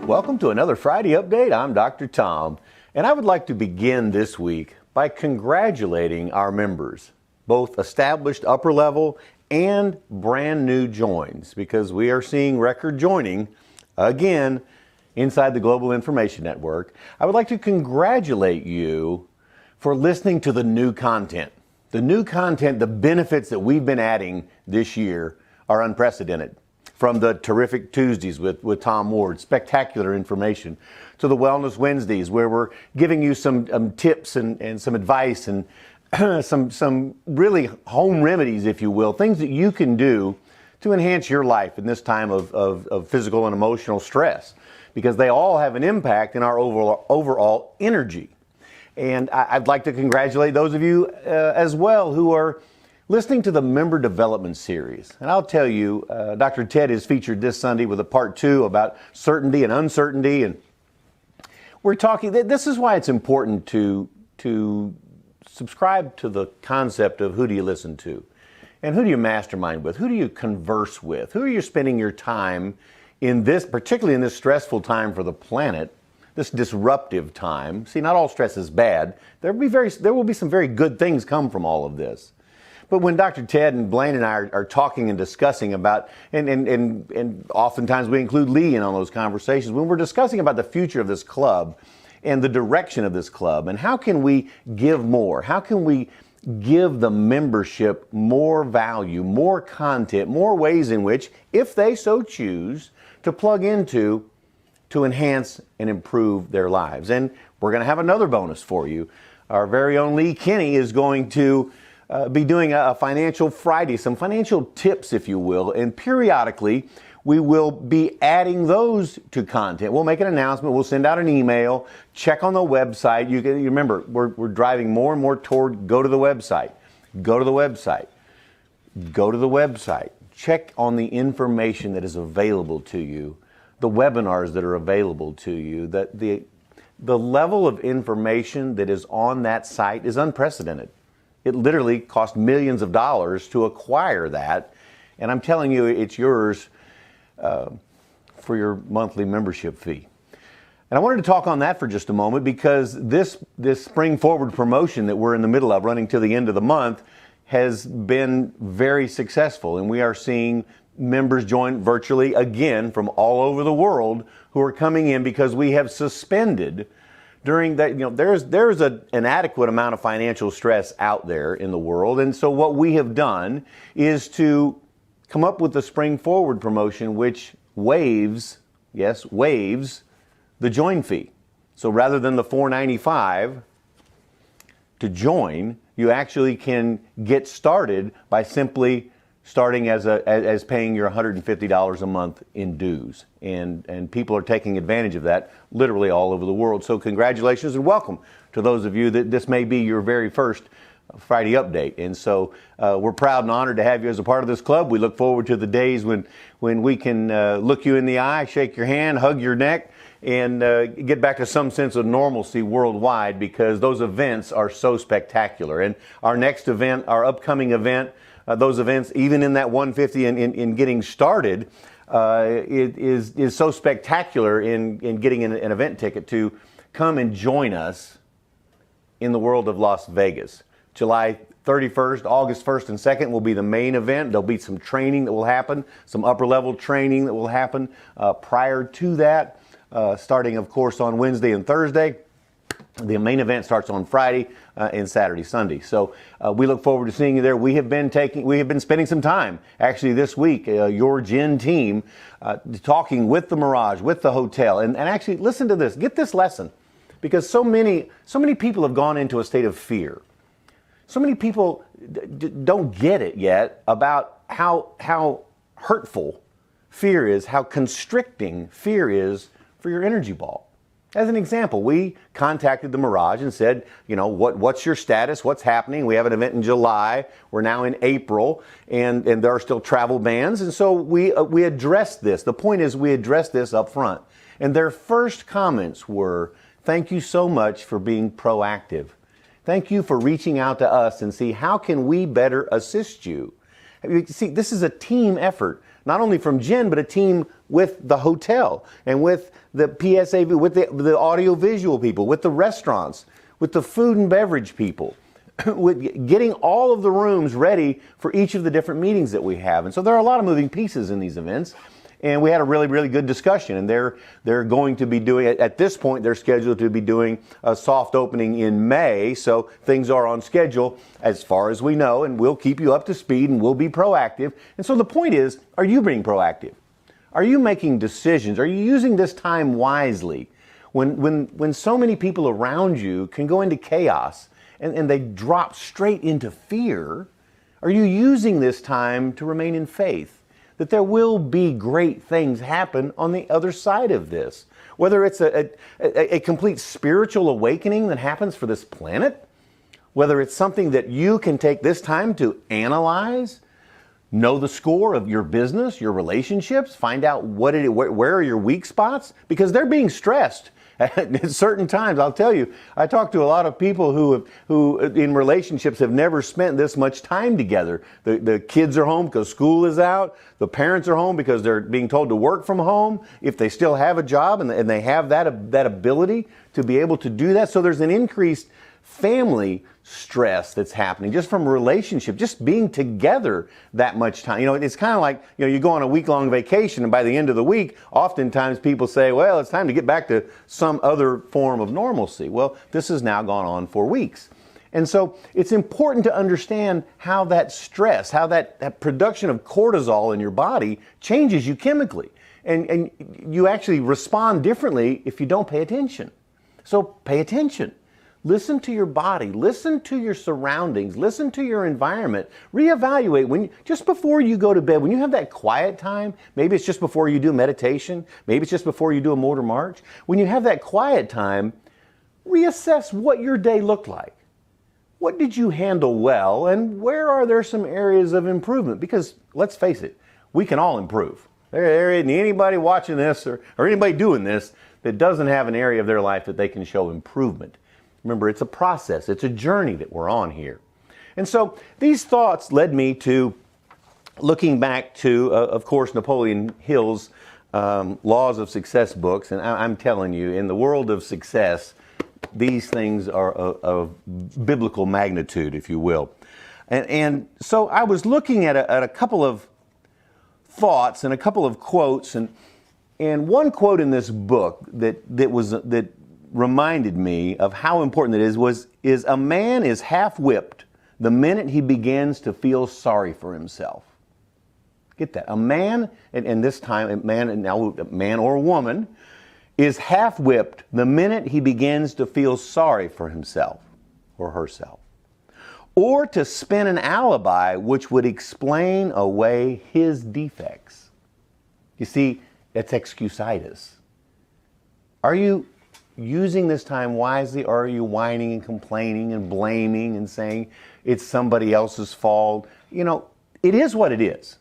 Welcome to another Friday Update. I'm Dr. Tom, and I would like to begin this week by congratulating our members, both established upper level and brand new joins, because we are seeing record joining again inside the Global Information Network. I would like to congratulate you for listening to the new content. The new content, the benefits that we've been adding this year are unprecedented. From the Terrific Tuesdays with Tom Ward, spectacular information, to the Wellness Wednesdays, where we're giving you some tips and some advice and some really home remedies, if you will, things that you can do to enhance your life in this time of physical and emotional stress, because they all have an impact in our overall energy. And I'd like to congratulate those of you as well who are listening to the Member Development Series. And I'll tell you, Dr. Ted is featured this Sunday with a part 2 about certainty and uncertainty. And we're talking, this is why it's important to subscribe to the concept of who do you listen to? And who do you mastermind with? Who do you converse with? Who are you spending your time in this, particularly in this stressful time for the planet, this disruptive time? See, not all stress is bad. There will be some very good things come from all of this. But when Dr. Ted and Blaine and I are talking and discussing about, and oftentimes we include Lee in on those conversations, when we're discussing about the future of this club and the direction of this club and how can we give more, how can we give the membership more value, more content, more ways in which, if they so choose, to plug into to enhance and improve their lives. And we're going to have another bonus for you. Our very own Lee Kinney is going to be doing a Financial Friday, some financial tips, if you will, and periodically we will be adding those to content. We'll make an announcement, we'll send out an email, check on the website. You remember, we're driving more and more toward go to the website, go to the website, go to the website. Check on the information that is available to you, the webinars that are available to you. That the level of information that is on that site is unprecedented. It literally cost millions of dollars to acquire that. And I'm telling you, it's yours for your monthly membership fee. And I wanted to talk on that for just a moment, because this Spring Forward promotion that we're in the middle of, running till the end of the month, has been very successful. And we are seeing members join virtually again from all over the world who are coming in because we have suspended during that, there's an adequate amount of financial stress out there in the world. And so what we have done is to come up with the Spring Forward promotion, which waives the join fee. So rather than the $4.95 to join, you actually can get started by simply starting as paying your $150 a month in dues. And people are taking advantage of that literally all over the world. So congratulations and welcome to those of you that this may be your very first Friday update. And so we're proud and honored to have you as a part of this club. We look forward to the days when we can look you in the eye, shake your hand, hug your neck, and get back to some sense of normalcy worldwide, because those events are so spectacular. And our next event, our upcoming event, those events, even in that 150 in getting started, it is so spectacular in getting an event ticket to come and join us in the world of Las Vegas. July 31st, August 1st and 2nd will be the main event. There'll be some training that will happen, some upper level training that will happen prior to that, starting of course on Wednesday and Thursday. The main event starts on Friday and Saturday, Sunday. So we look forward to seeing you there. We have been spending some time actually this week, your Gen team, talking with the Mirage, with the hotel, and actually listen to this, get this lesson, because so many people have gone into a state of fear. So many people don't get it yet about how hurtful fear is, how constricting fear is for your energy ball. As an example, we contacted the Mirage and said, what's your status? What's happening? We have an event in July. We're now in April, and there are still travel bans. And so we addressed this. The point is, we addressed this up front. And their first comments were, thank you so much for being proactive. Thank you for reaching out to us and see how can we better assist you. You see, this is a team effort, not only from Jen, but a team with the hotel and with the PSAV, with the audio-visual people, with the restaurants, with the food and beverage people, with getting all of the rooms ready for each of the different meetings that we have. And so there are a lot of moving pieces in these events. And we had a really, really good discussion. And they're going to be doing, at this point, they're scheduled to be doing a soft opening in May. So things are on schedule as far as we know, and we'll keep you up to speed and we'll be proactive. And so the point is, are you being proactive? Are you making decisions? Are you using this time wisely? When so many people around you can go into chaos and they drop straight into fear, are you using this time to remain in faith that there will be great things happen on the other side of this? Whether it's a complete spiritual awakening that happens for this planet, whether it's something that you can take this time to analyze, know the score of your business, your relationships, find out where are your weak spots, because they're being stressed. At certain times, I'll tell you, I talk to a lot of people who in relationships have never spent this much time together. The kids are home because school is out. The parents are home because they're being told to work from home, if they still have a job and they have that ability to be able to do that. So there's an increased family stress that's happening just from a relationship, just being together that much time. You know, it's kind of like, you go on a week-long vacation, and by the end of the week, oftentimes people say, well, it's time to get back to some other form of normalcy. Well, this has now gone on for weeks. And so it's important to understand how that stress, how that production of cortisol in your body changes you chemically. And you actually respond differently if you don't pay attention. So pay attention. Listen to your body, listen to your surroundings, listen to your environment. Reevaluate just before you go to bed, when you have that quiet time. Maybe it's just before you do meditation, maybe it's just before you do a motor march. When you have that quiet time, reassess what your day looked like. What did you handle well, and where are there some areas of improvement? Because let's face it, we can all improve. There isn't anybody watching this or anybody doing this that doesn't have an area of their life that they can show improvement. Remember, it's a process. It's a journey that we're on here. And so these thoughts led me to looking back to, of course, Napoleon Hill's Laws of Success books. And I'm telling you, in the world of success, these things are of biblical magnitude, if you will. And so I was looking at a couple of thoughts and a couple of quotes. And one quote in this book that reminded me of how important it is a man is half whipped the minute he begins to feel sorry for himself. Get that? A man, and this time a man or woman, is half whipped the minute he begins to feel sorry for himself or herself. Or to spin an alibi which would explain away his defects. You see, that's excusitis. Are you using this time wisely, or are you whining and complaining and blaming and saying it's somebody else's fault? It is what it is.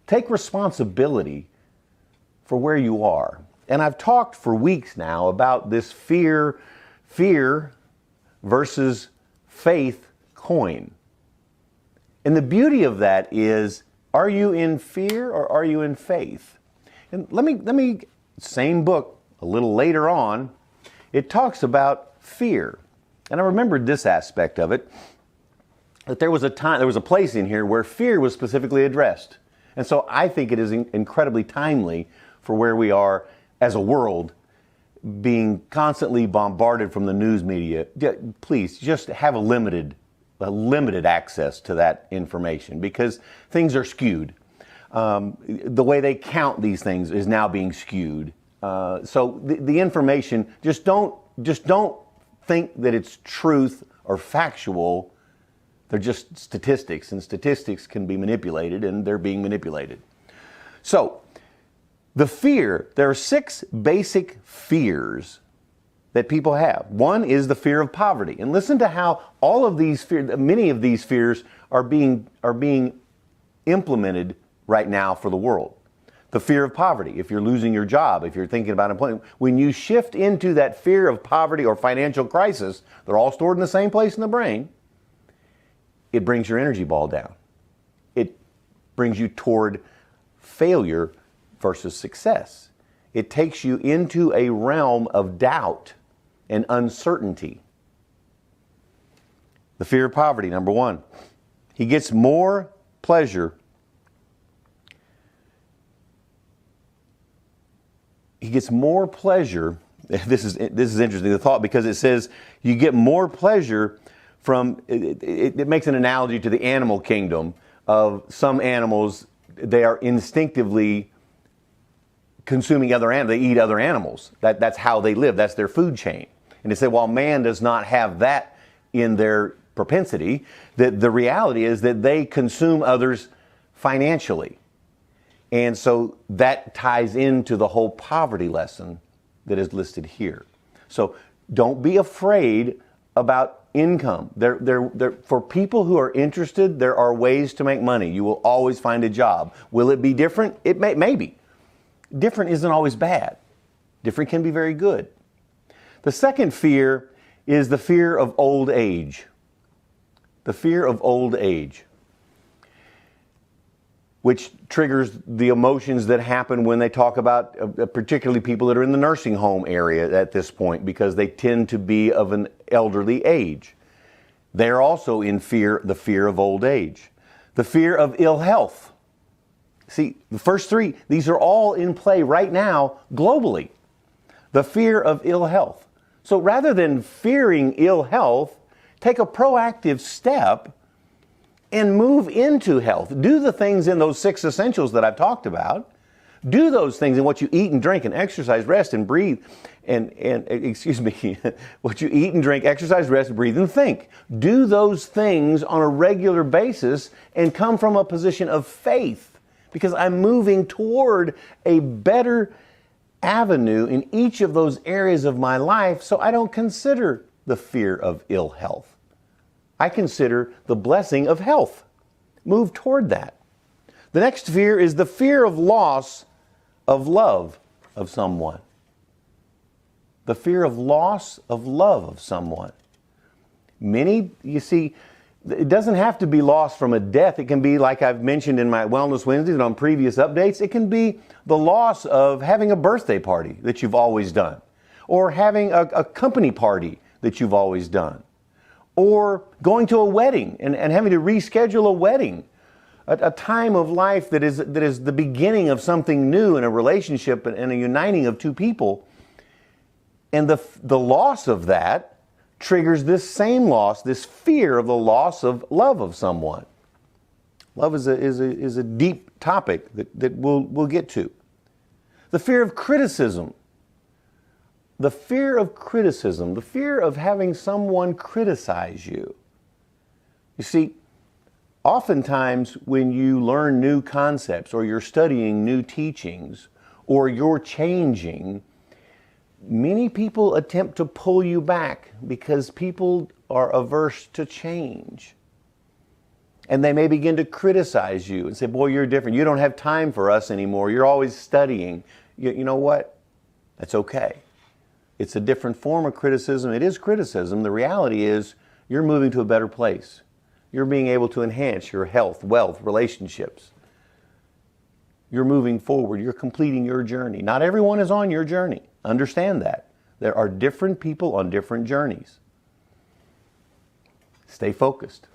Take responsibility for where you are. And I've talked for weeks now about this fear versus faith coin. And the beauty of that is, are you in fear or are you in faith? And let me same book, a little later on, it talks about fear. And I remembered this aspect of it, that there was a place in here where fear was specifically addressed. And so I think it is incredibly timely for where we are as a world, being constantly bombarded from the news media. Please just have a limited access to that information, because things are skewed. The way they count these things is now being skewed. So the information, just don't think that it's truth or factual. They're just statistics, and statistics can be manipulated, and they're being manipulated. So there are 6 basic fears that people have. One is the fear of poverty. And listen to how many of these fears are being implemented right now for the world. The fear of poverty, if you're losing your job, if you're thinking about employment, when you shift into that fear of poverty or financial crisis, they're all stored in the same place in the brain, it brings your energy ball down. It brings you toward failure versus success. It takes you into a realm of doubt and uncertainty. The fear of poverty, number one. He gets more pleasure. He gets more pleasure. This is interesting, the thought, because it says you get more pleasure from, it makes an analogy to the animal kingdom of some animals, they are instinctively consuming other animals. They eat other animals. That's how they live. That's their food chain. And they say, while man does not have that in their propensity, that the reality is that they consume others financially. And so that ties into the whole poverty lesson that is listed here. So don't be afraid about income. For people who are interested, there are ways to make money. You will always find a job. Will it be different? It may be. Different isn't always bad. Different can be very good. The second fear is the fear of old age. The fear of old age, which triggers the emotions that happen when they talk about particularly people that are in the nursing home area at this point, because they tend to be of an elderly age. They're also in fear, the fear of old age. The fear of ill health. See, the first three, these are all in play right now globally. The fear of ill health. So rather than fearing ill health, take a proactive step and move into health. Do the things in those 6 essentials that I've talked about. Do those things in what you eat and drink and exercise, rest and breathe, what you eat and drink, exercise, rest, breathe, and think. Do those things on a regular basis and come from a position of faith, because I'm moving toward a better avenue in each of those areas of my life, so I don't consider the fear of ill health. I consider the blessing of health. Move toward that. The next fear is the fear of loss of love of someone. The fear of loss of love of someone. Many, you see, it doesn't have to be loss from a death. It can be, like I've mentioned in my Wellness Wednesdays and on previous updates, it can be the loss of having a birthday party that you've always done, or having a company party that you've always done, or going to a wedding and having to reschedule a wedding, a time of life that is the beginning of something new in a relationship and a uniting of two people. And the loss of that triggers this same loss, this fear of the loss of love of someone. Love is a deep topic that we'll get to. The fear of criticism. The fear of criticism, the fear of having someone criticize you. You see, oftentimes when you learn new concepts, or you're studying new teachings, or you're changing, many people attempt to pull you back because people are averse to change. And they may begin to criticize you and say, boy, you're different. You don't have time for us anymore. You're always studying. You know what? That's okay. It's a different form of criticism. It is criticism. The reality is you're moving to a better place. You're being able to enhance your health, wealth, relationships. You're moving forward. You're completing your journey. Not everyone is on your journey. Understand that. There are different people on different journeys. Stay focused.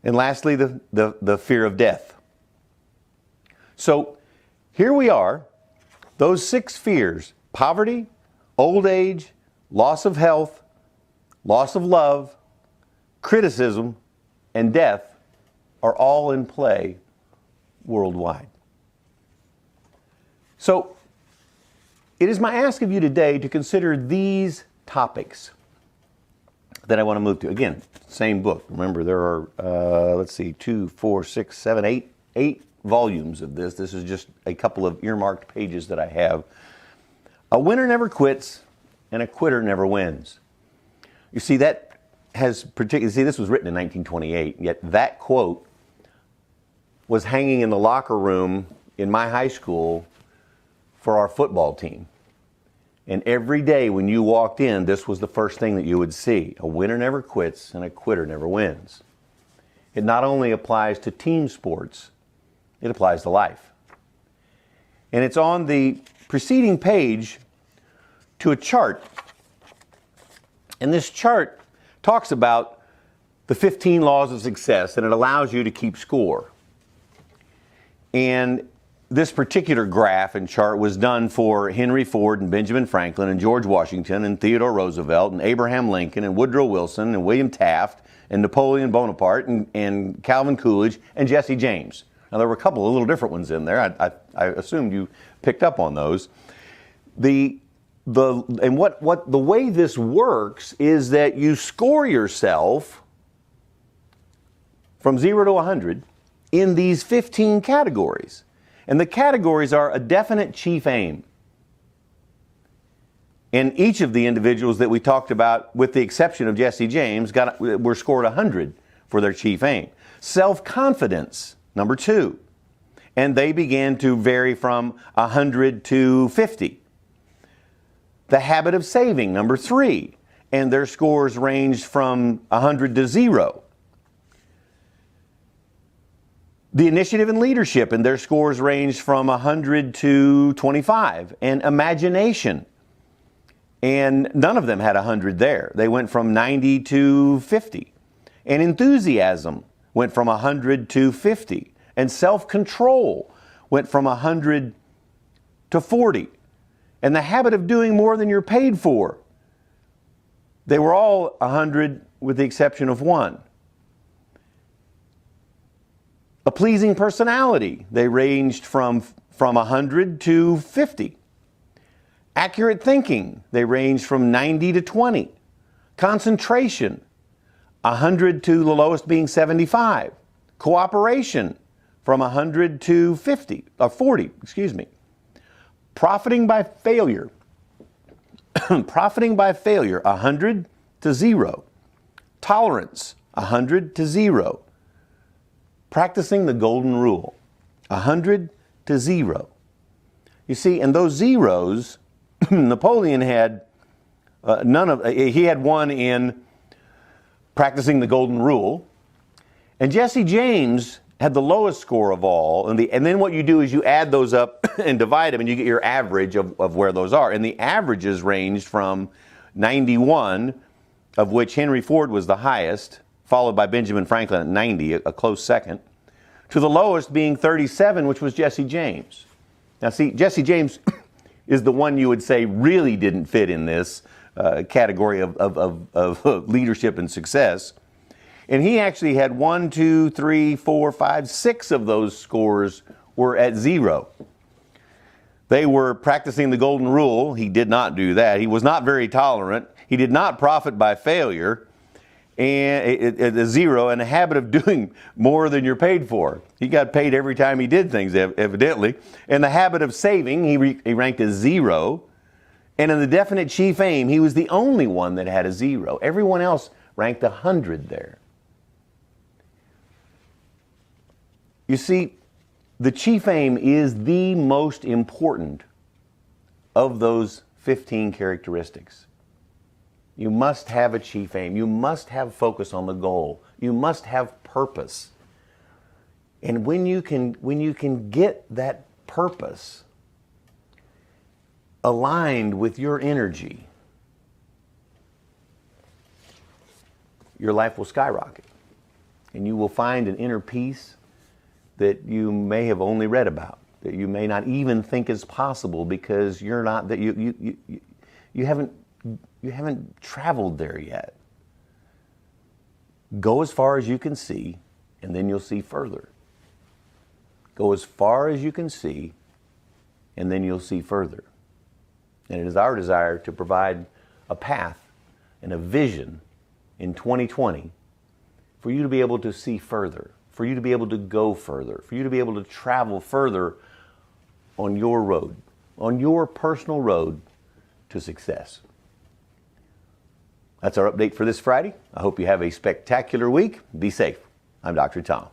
And lastly, the fear of death. So here we are, those 6 fears: poverty, old age, loss of health, loss of love, criticism, and death are all in play worldwide. So it is my ask of you today to consider these topics that I want to move to. Again, same book. Remember, there are, 2, 4, 6, 7, 8 volumes of this. This is just a couple of earmarked pages that I have. A winner never quits, and a quitter never wins. You see, that has particularly, this was written in 1928, yet that quote was hanging in the locker room in my high school for our football team. And every day when you walked in, this was the first thing that you would see. A winner never quits, and a quitter never wins. It not only applies to team sports, it applies to life. And it's on the preceding page to a chart. And this chart talks about the 15 laws of success, and it allows you to keep score. And this particular graph and chart was done for Henry Ford and Benjamin Franklin and George Washington and Theodore Roosevelt and Abraham Lincoln and Woodrow Wilson and William Taft and Napoleon Bonaparte and Calvin Coolidge and Jesse James. Now, there were a couple of little different ones in there. I assumed you picked up on those. The way this works is that you score yourself from 0 to 100 in these 15 categories. And the categories are a definite chief aim. And each of the individuals that we talked about, with the exception of Jesse James, were scored 100 for their chief aim. Self-confidence, number 2. And they began to vary from 100 to 50. The habit of saving, number 3. And their scores ranged from 100 to 0. The initiative and leadership, and their scores ranged from 100 to 25. And imagination, and none of them had 100 there. They went from 90 to 50. And enthusiasm went from 100 to 50. And self-control went from 100 to 40. And the habit of doing more than you're paid for, they were all 100 with the exception of 1. A pleasing personality, they ranged from 100 to 50. Accurate thinking, they ranged from 90 to 20. Concentration, 100 to the lowest being 75. Cooperation, from 100 to 40, excuse me. Profiting by failure, 100 to 0. Tolerance, 100 to 0. Practicing the golden rule, 100 to 0. You see, and those zeros, Napoleon had he had 1 in practicing the golden rule, and Jesse James had the lowest score of all, and then what you do is you add those up and divide them, and you get your average of where those are. And the averages ranged from 91, of which Henry Ford was the highest, followed by Benjamin Franklin at 90, a close second, to the lowest being 37, which was Jesse James. Now see, Jesse James is the one you would say really didn't fit in this category of leadership and success. And he actually had 1, 2, 3, 4, 5, 6 of those scores were at 0. They were practicing the golden rule. He did not do that. He was not very tolerant. He did not profit by failure. And at 0, and a habit of doing more than you're paid for. He got paid every time he did things, evidently. And the habit of saving, he ranked as 0. And in the definite chief aim, he was the only one that had a 0. Everyone else ranked 100 there. You see, the chief aim is the most important of those 15 characteristics. You must have a chief aim. You must have focus on the goal. You must have purpose. And when you can get that purpose aligned with your energy, your life will skyrocket. And you will find an inner peace that you may have only read about, that you may not even think is possible because you're not, that you haven't traveled there yet. Go as far as you can see, and then you'll see further. Go as far as you can see, and then you'll see further. And it is our desire to provide a path and a vision in 2020 for you to be able to see further, for you to be able to go further, for you to be able to travel further on your road, on your personal road to success. That's our update for this Friday. I hope you have a spectacular week. Be safe. I'm Dr. Tom.